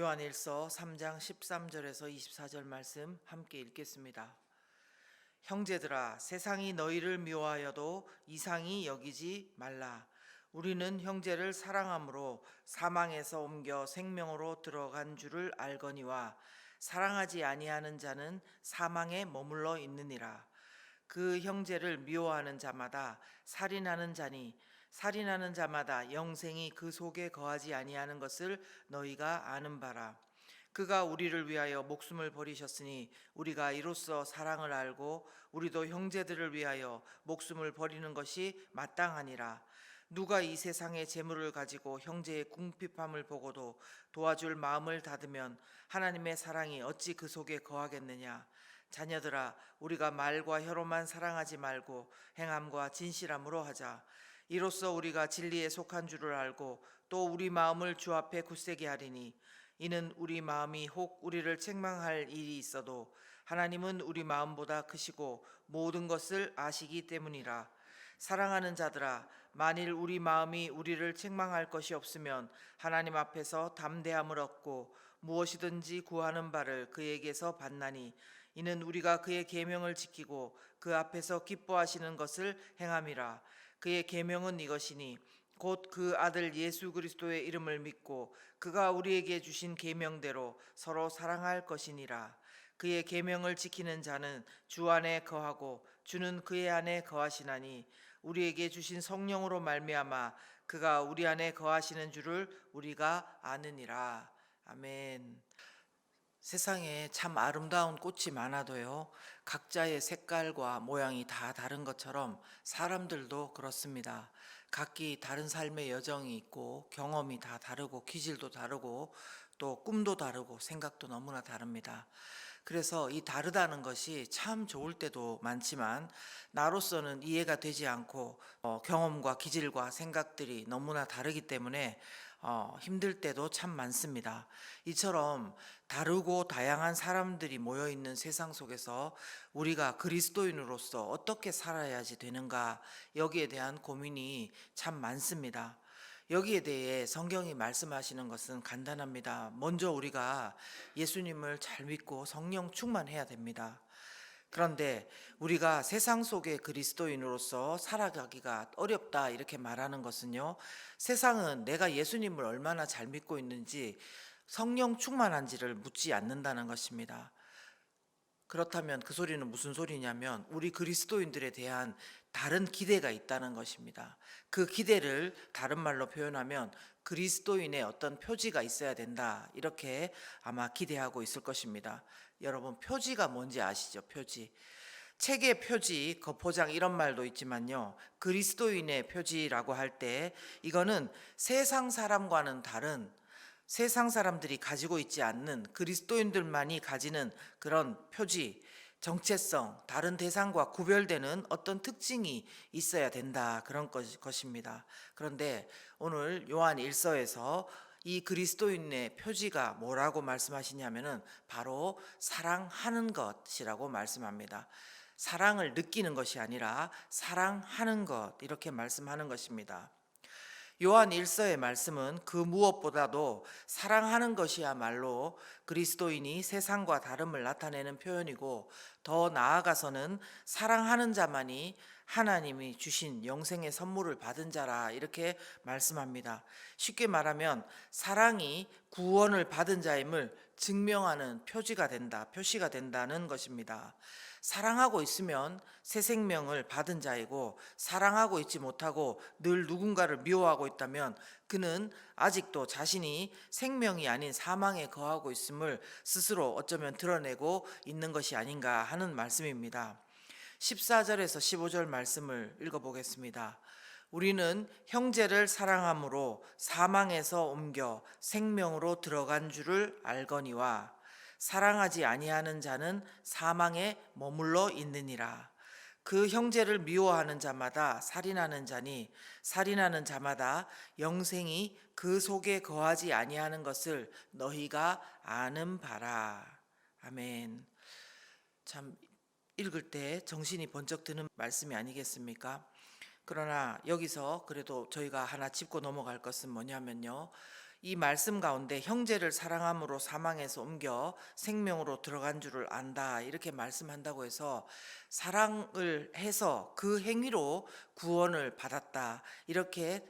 요한일서 3장 13절에서 24절 말씀 함께 읽겠습니다. 형제들아, 세상이 너희를 미워하여도 이상히 여기지 말라. 우리는 형제를 사랑함으로 사망에서 옮겨 생명으로 들어간 줄을 알거니와 사랑하지 아니하는 자는 사망에 머물러 있느니라. 그 형제를 미워하는 자마다 살인하는 자니 살인하는 자마다 영생이 그 속에 거하지 아니하는 것을 너희가 아는 바라. 그가 우리를 위하여 목숨을 버리셨으니 우리가 이로써 사랑을 알고 우리도 형제들을 위하여 목숨을 버리는 것이 마땅하니라. 누가 이 세상의 재물을 가지고 형제의 궁핍함을 보고도 도와줄 마음을 닫으면 하나님의 사랑이 어찌 그 속에 거하겠느냐. 자녀들아, 우리가 말과 혀로만 사랑하지 말고 행함과 진실함으로 하자. 이로써 우리가 진리에 속한 줄을 알고 또 우리 마음을 주 앞에 굳세게 하리니, 이는 우리 마음이 혹 우리를 책망할 일이 있어도 하나님은 우리 마음보다 크시고 모든 것을 아시기 때문이라. 사랑하는 자들아, 만일 우리 마음이 우리를 책망할 것이 없으면 하나님 앞에서 담대함을 얻고 무엇이든지 구하는 바를 그에게서 받나니, 이는 우리가 그의 계명을 지키고 그 앞에서 기뻐하시는 것을 행함이라. 그의 계명은 이것이니 곧 그 아들 예수 그리스도의 이름을 믿고 그가 우리에게 주신 계명대로 서로 사랑할 것이니라. 그의 계명을 지키는 자는 주 안에 거하고 주는 그의 안에 거하시나니, 우리에게 주신 성령으로 말미암아 그가 우리 안에 거하시는 줄을 우리가 아느니라. 아멘. 세상에 참 아름다운 꽃이 많아도요, 각자의 색깔과 모양이 다 다른 것처럼 사람들도 그렇습니다. 각기 다른 삶의 여정이 있고 경험이 다 다르고 기질도 다르고 또 꿈도 다르고 생각도 너무나 다릅니다. 그래서 이 다르다는 것이 참 좋을 때도 많지만 나로서는 이해가 되지 않고 경험과 기질과 생각들이 너무나 다르기 때문에 힘들 때도 참 많습니다. 이처럼 다르고 다양한 사람들이 모여 있는 세상 속에서 우리가 그리스도인으로서 어떻게 살아야지 되는가, 여기에 대한 고민이 참 많습니다. 여기에 대해 성경이 말씀하시는 것은 간단합니다. 먼저 우리가 예수님을 잘 믿고 성령 충만해야 됩니다. 그런데 우리가 세상 속의 그리스도인으로서 살아가기가 어렵다 이렇게 말하는 것은요, 세상은 내가 예수님을 얼마나 잘 믿고 있는지 성령 충만한지를 묻지 않는다는 것입니다. 그렇다면 그 소리는 무슨 소리냐면 우리 그리스도인들에 대한 다른 기대가 있다는 것입니다. 그 기대를 다른 말로 표현하면 그리스도인의 어떤 표지가 있어야 된다, 이렇게 아마 기대하고 있을 것입니다. 여러분, 표지가 뭔지 아시죠? 표지. 책의 표지, 거포장 이런 말도 있지만요, 그리스도인의 표지라고 할 때 이거는 세상 사람과는 다른, 세상 사람들이 가지고 있지 않는, 그리스도인들만이 가지는 그런 표지, 정체성, 다른 대상과 구별되는 어떤 특징이 있어야 된다, 그런 것입니다. 그런데 오늘 요한 1서에서 이 그리스도인의 표지가 뭐라고 말씀하시냐면은 바로 사랑하는 것이라고 말씀합니다. 사랑을 느끼는 것이 아니라 사랑하는 것, 이렇게 말씀하는 것입니다. 요한 1서의 말씀은 그 무엇보다도 사랑하는 것이야말로 그리스도인이 세상과 다름을 나타내는 표현이고, 더 나아가서는 사랑하는 자만이 하나님이 주신 영생의 선물을 받은 자라, 이렇게 말씀합니다. 쉽게 말하면 사랑이 구원을 받은 자임을 증명하는 표지가 된다, 표시가 된다는 것입니다. 사랑하고 있으면 새 생명을 받은 자이고, 사랑하고 있지 못하고 늘 누군가를 미워하고 있다면 그는 아직도 자신이 생명이 아닌 사망에 거하고 있음을 스스로 어쩌면 드러내고 있는 것이 아닌가 하는 말씀입니다. 14절에서 15절 말씀을 읽어보겠습니다. 우리는 형제를 사랑함으로 사망에서 옮겨 생명으로 들어간 줄을 알거니와 사랑하지 아니하는 자는 사망에 머물러 있느니라. 그 형제를 미워하는 자마다 살인하는 자니 살인하는 자마다 영생이 그 속에 거하지 아니하는 것을 너희가 아는 바라. 아멘. 참 읽을 때 정신이 번쩍 드는 말씀이 아니겠습니까? 그러나 여기서 그래도 저희가 하나 짚고 넘어갈 것은 뭐냐면요, 이 말씀 가운데 형제를 사랑함으로 사망에서 옮겨 생명으로 들어간 줄을 안다 이렇게 말씀한다고 해서 사랑을 해서 그 행위로 구원을 받았다 이렇게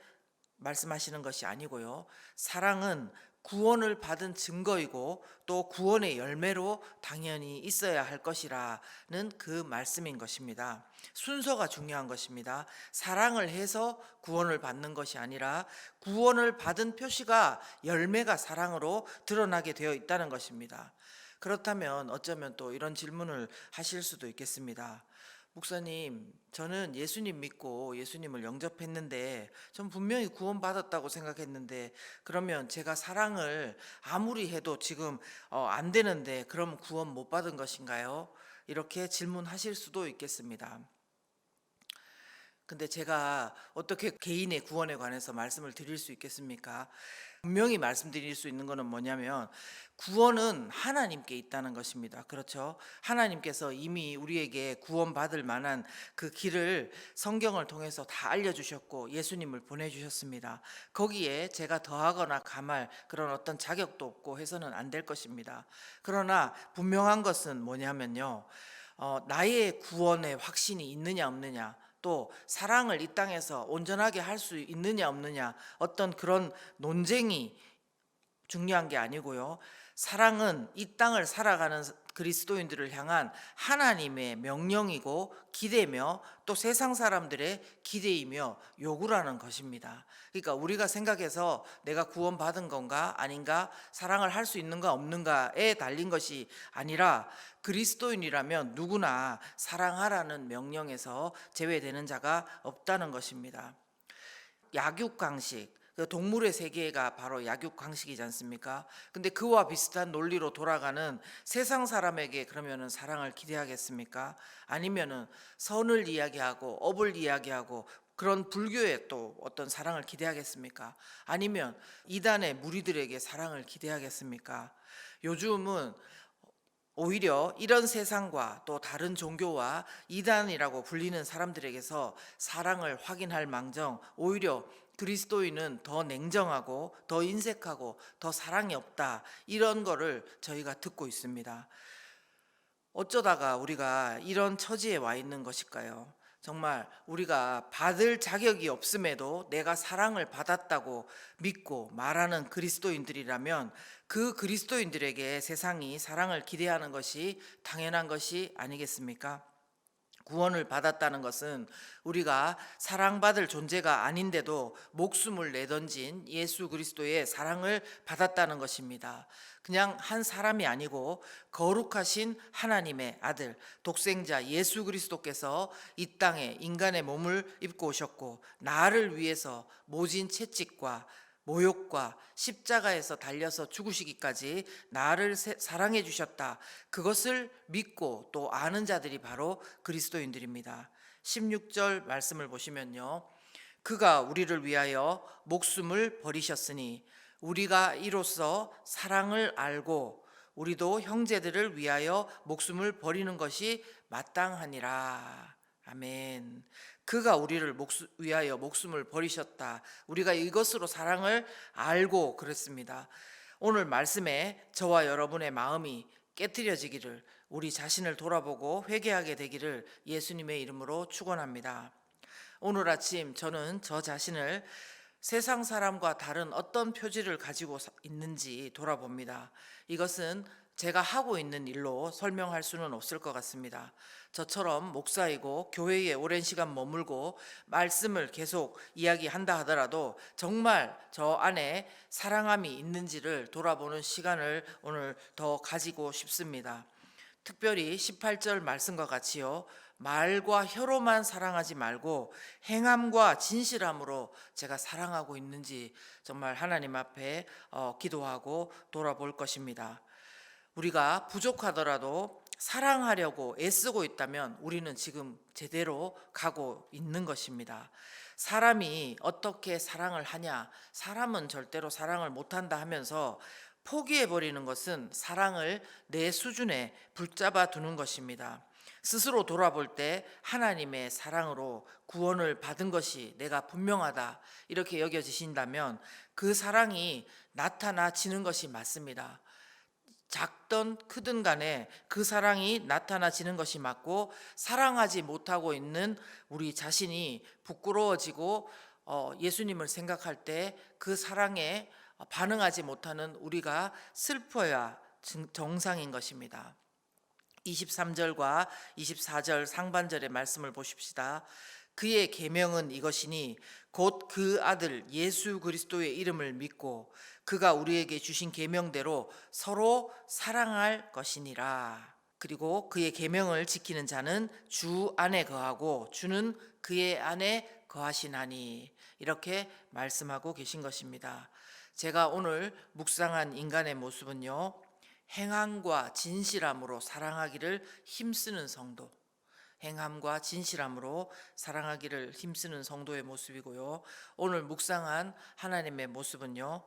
말씀하시는 것이 아니고요. 사랑은 구원을 받은 증거이고 또 구원의 열매로 당연히 있어야 할 것이라는 그 말씀인 것입니다. 순서가 중요한 것입니다. 사랑을 해서 구원을 받는 것이 아니라 구원을 받은 표시가 열매가 사랑으로 드러나게 되어 있다는 것입니다. 그렇다면 어쩌면 또 이런 질문을 하실 수도 있겠습니다. 목사님, 저는 예수님 믿고 예수님을 영접했는데 전 분명히 구원받았다고 생각했는데 그러면 제가 사랑을 아무리 해도 지금 안 되는데 그럼 구원 못 받은 것인가요? 이렇게 질문하실 수도 있겠습니다. 근데 제가 어떻게 개인의 구원에 관해서 말씀을 드릴 수 있겠습니까? 분명히 말씀드릴 수 있는 것은 뭐냐면 구원은 하나님께 있다는 것입니다. 그렇죠? 하나님께서 이미 우리에게 구원받을 만한 그 길을 성경을 통해서 다 알려주셨고 예수님을 보내주셨습니다. 거기에 제가 더하거나 감할 그런 어떤 자격도 없고 해서는 안 될 것입니다. 그러나 분명한 것은 뭐냐면요. 나의 구원의 확신이 있느냐 없느냐 또 사랑을 이 땅에서 온전하게 할 수 있느냐 없느냐 어떤 그런 논쟁이 중요한 게 아니고요. 사랑은 이 땅을 살아가는 그리스도인들을 향한 하나님의 명령이고 기대며 또 세상 사람들의 기대이며 요구라는 것입니다. 그러니까 우리가 생각해서 내가 구원받은 건가 아닌가 사랑을 할 수 있는가 없는가에 달린 것이 아니라 그리스도인이라면 누구나 사랑하라는 명령에서 제외되는 자가 없다는 것입니다. 약육강식, 그 동물의 세계가 바로 약육강식이지 않습니까? 근데 그와 비슷한 논리로 돌아가는 세상 사람에게 그러면은 사랑을 기대하겠습니까? 아니면은 선을 이야기하고 업을 이야기하고 그런 불교에 또 어떤 사랑을 기대하겠습니까? 아니면 이단의 무리들에게 사랑을 기대하겠습니까? 요즘은 오히려 이런 세상과 또 다른 종교와 이단이라고 불리는 사람들에게서 사랑을 확인할 망정 오히려 그리스도인은 더 냉정하고 더 인색하고 더 사랑이 없다 이런 거를 저희가 듣고 있습니다. 어쩌다가 우리가 이런 처지에 와 있는 것일까요? 정말 우리가 받을 자격이 없음에도 내가 사랑을 받았다고 믿고 말하는 그리스도인들이라면 그 그리스도인들에게 세상이 사랑을 기대하는 것이 당연한 것이 아니겠습니까? 구원을 받았다는 것은 우리가 사랑받을 존재가 아닌데도 목숨을 내던진 예수 그리스도의 사랑을 받았다는 것입니다. 그냥 한 사람이 아니고 거룩하신 하나님의 아들 독생자 예수 그리스도께서 이 땅에 인간의 몸을 입고 오셨고 나를 위해서 모진 채찍과 모욕과 십자가에서 달려서 죽으시기까지 나를 사랑해 주셨다. 그것을 믿고 또 아는 자들이 바로 그리스도인들입니다. 16절 말씀을 보시면요. 그가 우리를 위하여 목숨을 버리셨으니 우리가 이로써 사랑을 알고 우리도 형제들을 위하여 목숨을 버리는 것이 마땅하니라. 아멘. 그가 우리를 위하여 목숨을 버리셨다. 우리가 이것으로 사랑을 알고 그랬습니다. 오늘 말씀에 저와 여러분의 마음이 깨트려지기를 우리 자신을 돌아보고 회개하게 되기를 예수님의 이름으로 축원합니다. 오늘 아침 저는 저 자신을 세상 사람과 다른 어떤 표지를 가지고 있는지 돌아봅니다. 이것은 제가 하고 있는 일로 설명할 수는 없을 것 같습니다. 저처럼 목사이고 교회에 오랜 시간 머물고 말씀을 계속 이야기한다 하더라도 정말 저 안에 사랑함이 있는지를 돌아보는 시간을 오늘 더 가지고 싶습니다. 특별히 18절 말씀과 같이요. 말과 혀로만 사랑하지 말고 행함과 진실함으로 제가 사랑하고 있는지 정말 하나님 앞에 기도하고 돌아볼 것입니다. 우리가 부족하더라도 사랑하려고 애쓰고 있다면 우리는 지금 제대로 가고 있는 것입니다. 사람이 어떻게 사랑을 하냐? 사람은 절대로 사랑을 못한다 하면서 포기해버리는 것은 사랑을 내 수준에 붙잡아 두는 것입니다. 스스로 돌아볼 때 하나님의 사랑으로 구원을 받은 것이 내가 분명하다 이렇게 여겨지신다면 그 사랑이 나타나지는 것이 맞습니다. 작든 크든 간에 그 사랑이 나타나지는 것이 맞고, 사랑하지 못하고 있는 우리 자신이 부끄러워지고 예수님을 생각할 때 그 사랑에 반응하지 못하는 우리가 슬퍼야 정상인 것입니다. 23절과 24절 상반절의 말씀을 보십시다. 그의 계명은 이것이니 곧 그 아들 예수 그리스도의 이름을 믿고 그가 우리에게 주신 계명대로 서로 사랑할 것이니라. 그리고 그의 계명을 지키는 자는 주 안에 거하고 주는 그의 안에 거하시나니, 이렇게 말씀하고 계신 것입니다. 제가 오늘 묵상한 인간의 모습은요, 행함과 진실함으로 사랑하기를 힘쓰는 성도, 행함과 진실함으로 사랑하기를 힘쓰는 성도의 모습이고요. 오늘 묵상한 하나님의 모습은요,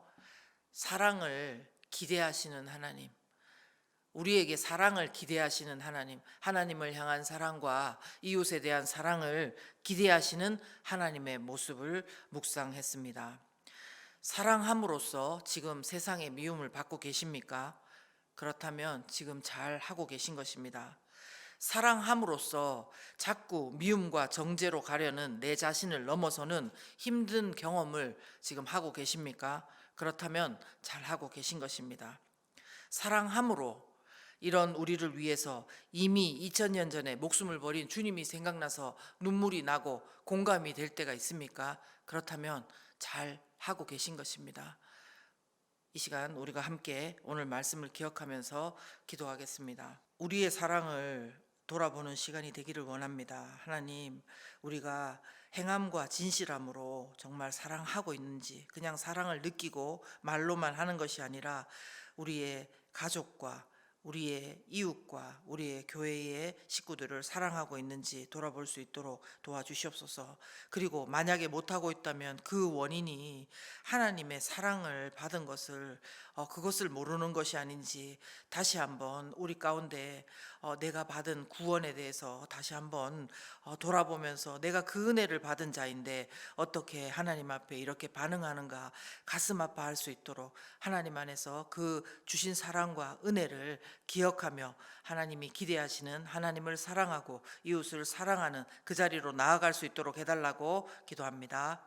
사랑을 기대하시는 하나님, 우리에게 사랑을 기대하시는 하나님, 하나님을 향한 사랑과 이웃에 대한 사랑을 기대하시는 하나님의 모습을 묵상했습니다. 사랑함으로써 지금 세상의 미움을 받고 계십니까? 그렇다면 지금 잘 하고 계신 것입니다. 사랑함으로써 자꾸 미움과 정죄로 가려는 내 자신을 넘어서는 힘든 경험을 지금 하고 계십니까? 그렇다면 잘 하고 계신 것입니다. 사랑함으로 이런 우리를 위해서 이미 2000년 전에 목숨을 버린 주님이 생각나서 눈물이 나고 공감이 될 때가 있습니까? 그렇다면 잘 하고 계신 것입니다. 이 시간 우리가 함께 오늘 말씀을 기억하면서 기도하겠습니다. 우리의 사랑을 돌아보는 시간이 되기를 원합니다. 하나님, 우리가 행함과 진실함으로 정말 사랑하고 있는지, 그냥 사랑을 느끼고 말로만 하는 것이 아니라 우리의 가족과 우리의 이웃과 우리의 교회의 식구들을 사랑하고 있는지 돌아볼 수 있도록 도와주시옵소서. 그리고 만약에 못하고 있다면 그 원인이 하나님의 사랑을 받은 것을 그것을 모르는 것이 아닌지 다시 한번 우리 가운데 내가 받은 구원에 대해서 다시 한번 돌아보면서 내가 그 은혜를 받은 자인데 어떻게 하나님 앞에 이렇게 반응하는가 가슴 아파할 수 있도록 하나님 안에서 그 주신 사랑과 은혜를 기억하며 하나님이 기대하시는 하나님을 사랑하고 이웃을 사랑하는 그 자리로 나아갈 수 있도록 해달라고 기도합니다.